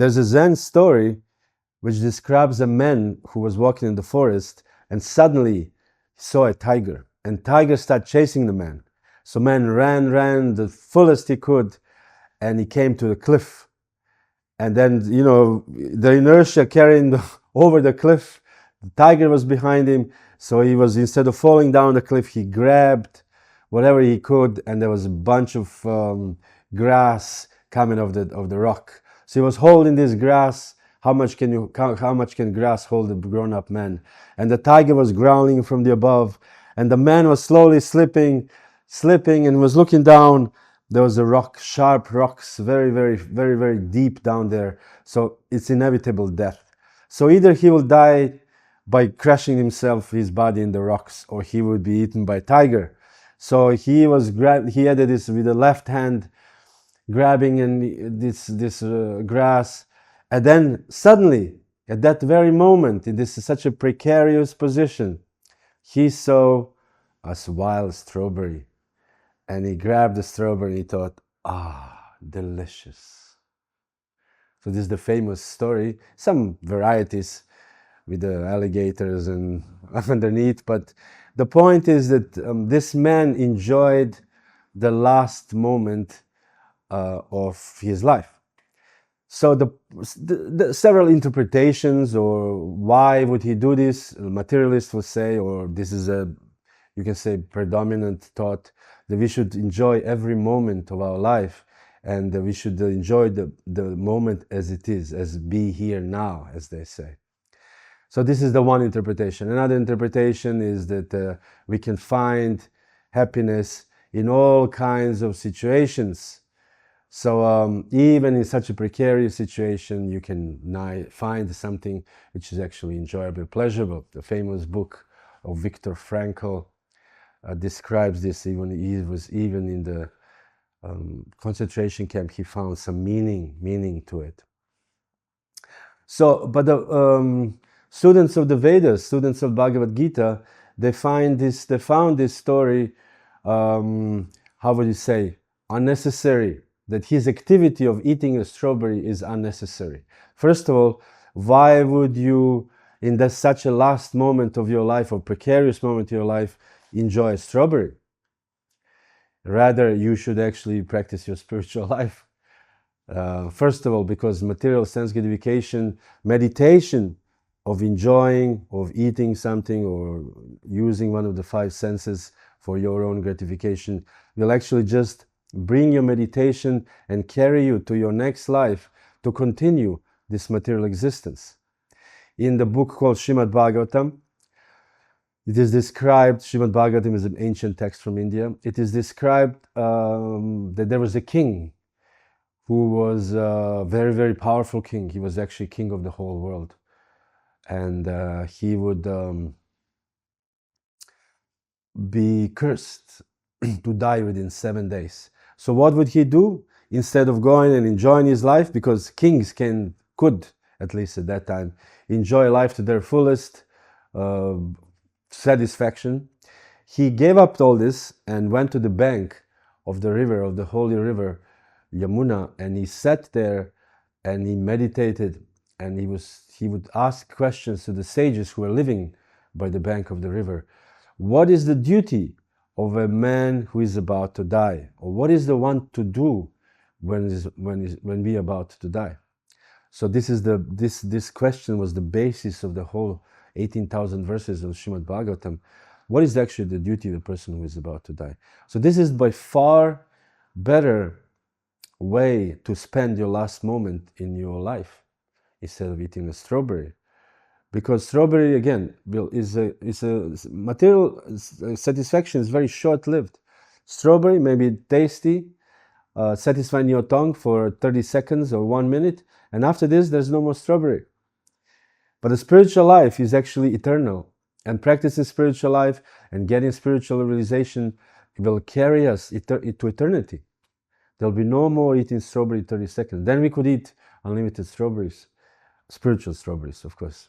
There's a Zen story which describes a man who was walking in the forest and suddenly saw a tiger, and tiger started chasing the man. So man ran the fullest he could, and he came to the cliff. And then, the inertia carrying over the cliff, the tiger was behind him. So he was, instead of falling down the cliff, he grabbed whatever he could, and there was a bunch of grass coming off the rock. So he was holding this grass. How much can grass hold a grown-up man? And the tiger was growling from the above, and the man was slowly slipping, and was looking down. There was a rock, sharp rocks, very, very, very, very deep down there. So it's inevitable death. So either he will die by crashing his body in the rocks, or he would be eaten by tiger. So he had this with the left hand, grabbing this grass. And then suddenly, at that very moment, this is such a precarious position, he saw a wild strawberry. And he grabbed the strawberry and he thought, delicious. So this is the famous story. Some varieties with the alligators and underneath. But the point is that this man enjoyed the last moment of his life. So the several interpretations, or why would he do this? A materialist would say, or this is you can say, predominant thought, that we should enjoy every moment of our life, and that we should enjoy the moment as it is, as be here now, as they say. So this is the one interpretation. Another interpretation is that we can find happiness in all kinds of situations. So even in such a precarious situation, you can find something which is actually enjoyable, pleasurable. The famous book of Viktor Frankl describes this. He was even in the concentration camp. He found some meaning to it. So, but the students of the Vedas, students of Bhagavad Gita, they found this story, how would you say, unnecessary. That his activity of eating a strawberry is unnecessary. First of all, why would you, in such a last moment of your life, or precarious moment of your life, enjoy a strawberry? Rather, you should actually practice your spiritual life. First of all, because material sense gratification, meditation of enjoying, of eating something, or using one of the five senses for your own gratification, will actually just bring your meditation and carry you to your next life to continue this material existence. In the book called Srimad Bhagavatam, it is described, Srimad Bhagavatam is an ancient text from India, it is described that there was a king who was a very, very powerful king. He was actually king of the whole world. And he would be cursed to die within 7 days. So what would he do? Instead of going and enjoying his life, because kings could, at least at that time, enjoy life to their fullest satisfaction, he gave up all this and went to the bank of the river, of the holy river, Yamuna, and he sat there and he meditated, and he would ask questions to the sages who were living by the bank of the river. What is the duty of a man who is about to die? Or what is the one to do when we are about to die? So this question was the basis of the whole 18,000 verses of Srimad Bhagavatam. What is actually the duty of the person who is about to die? So this is by far better way to spend your last moment in your life instead of eating a strawberry. Because strawberry, again, is a material satisfaction is very short-lived. Strawberry may be tasty, satisfying your tongue for 30 seconds or 1 minute, and after this, there's no more strawberry. But the spiritual life is actually eternal, and practicing spiritual life and getting spiritual realization will carry us to eternity. There'll be no more eating strawberry 30 seconds. Then we could eat unlimited strawberries, spiritual strawberries, of course.